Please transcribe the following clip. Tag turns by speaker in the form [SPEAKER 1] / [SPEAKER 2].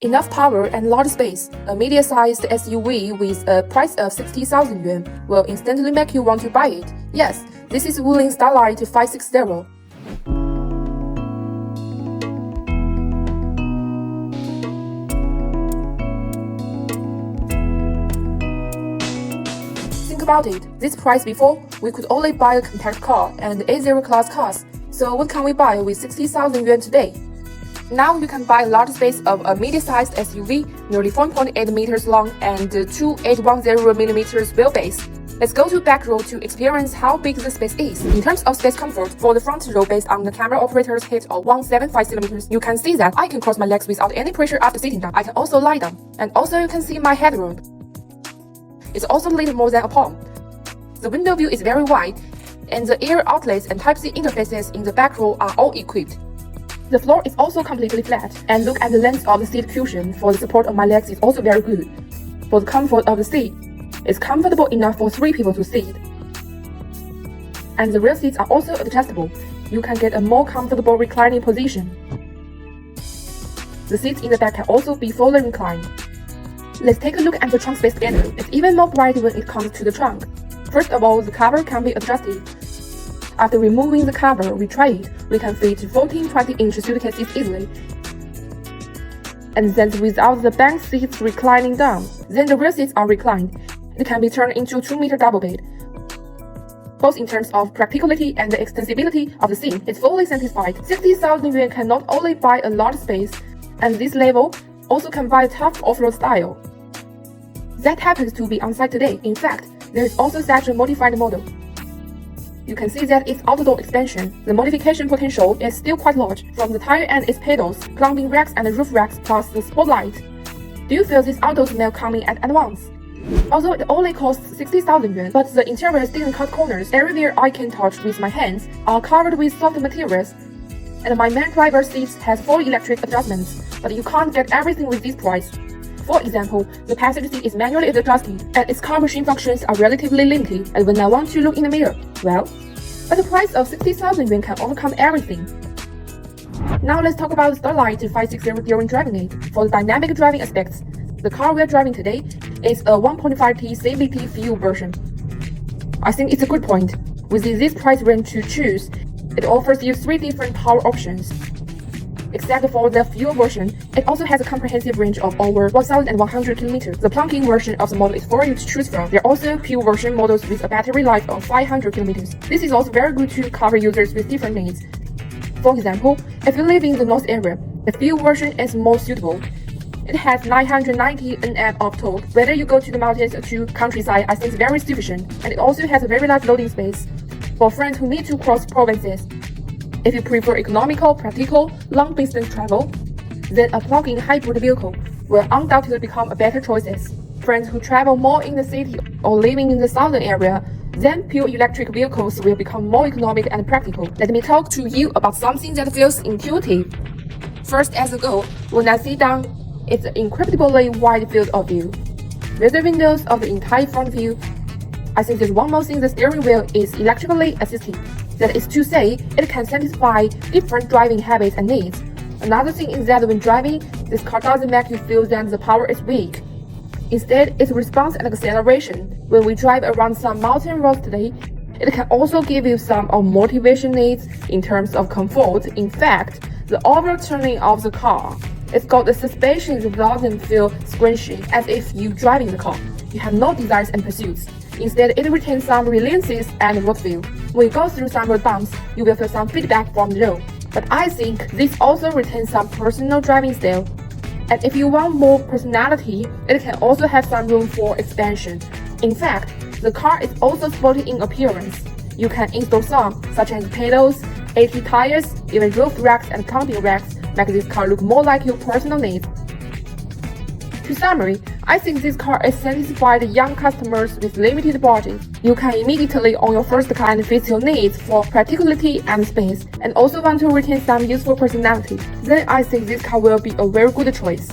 [SPEAKER 1] Enough power and large space, a medium-sized SUV with a price of 60,000 yuan will instantly make you want to buy it. Yes, this is Wuling Starlight 560. Think about it, this price before, we could only buy a compact car and A0 class cars. So what can we buy with 60,000 yuan today? Now you can buy a large space of a medium-sized SUV, nearly 4.8 meters long and 2810 millimeters wheelbase. Let's go to back row to experience how big the space is. In terms of space comfort, for the front row based on the camera operator's height of 175 centimeters, you can see that I can cross my legs without any pressure after sitting down. I can also lie down. And also you can see my headroom. It's also little more than a palm. The window view is very wide, and the air outlets and Type-C interfaces in the back row are all equipped. The floor is also completely flat, and look at the length of the seat cushion for the support of my legs is also very good. For the comfort of the seat, it's comfortable enough for 3 people to sit. And the rear seats are also adjustable. You can get a more comfortable reclining position. The seats in the back can also be fully reclined. Let's take a look at the trunk space together. It's even more bright when it comes to the trunk. First of all, the cover can be adjusted. After removing the cover we tried, we can fit 14 20-inch suitcases easily. And then without the back seats reclining down, then the rear seats are reclined. It can be turned into a 2-meter double bed. Both in terms of practicality and the extensibility of the seat, it's fully satisfied. 60,000 yuan can not only buy a large space, and this level also can buy a tough off-road style. That happens to be on site today. In fact, there is also such a modified model. You can see that its outdoor expansion, the modification potential is still quite large, from the tire and its pedals, climbing racks and roof racks plus the spotlight. Do you feel this outdoor smell coming at once? Although it only costs 60,000 yuan, but the interiors didn't cut corners. Everywhere I can touch with my hands are covered with soft materials. And my main driver's seat has 4 electric adjustments, but you can't get everything with this price. For example, the passenger seat is manually adjusted, and its car machine functions are relatively limited, and when I want to look in the mirror, well, but the price of 60,000 yuan can overcome everything. Now let's talk about the Starlight 560 during driving it. For the dynamic driving aspects, the car we're driving today is a 1.5T CVT fuel version. I think it's a good point. Within this price range to choose, it offers you 3 different power options. Except for the fuel version, it also has a comprehensive range of over 1,100 kilometers. The plug-in version of the model is for you to choose from. There are also pure version models with a battery life of 500 kilometers. This is also very good to cover users with different needs. For example, if you live in the north area, the fuel version is more suitable. It has 990 Nm of torque. Whether you go to the mountains or to countryside, I think it's very sufficient. And it also has a very large loading space for friends who need to cross provinces. If you prefer economical, practical, long-distance travel, then a plug-in hybrid vehicle will undoubtedly become a better choice. Friends who travel more in the city or living in the southern area, then pure electric vehicles will become more economic and practical. Let me talk to you about something that feels intuitive. First, as a goal, when I sit down, it's an incredibly wide field of view. With the windows of the entire front view, I think there's one more thing: the steering wheel is electrically assisted. That is to say, it can satisfy different driving habits and needs. Another thing is that when driving, this car doesn't make you feel that the power is weak. Instead, its response and acceleration. When we drive around some mountain roads today, it can also give you some of motivation needs in terms of comfort. In fact, the overturning of the car, it's got the suspension that doesn't feel squishy as if you're driving the car. You have no desires and pursuits. Instead, it retains some relentlessness and road feel. When you go through some road bumps, you will feel some feedback from the road. But I think this also retains some personal driving style. And if you want more personality, it can also have some room for expansion. In fact, the car is also sporty in appearance. You can install some, such as pedals, 80 tires, even roof racks and camping racks, make this car look more like your personal needs. To summary, I think this car is satisfied young customers with limited budget. You can immediately own your first car and fit your needs for practicality and space, and also want to retain some useful personality. Then I think this car will be a very good choice.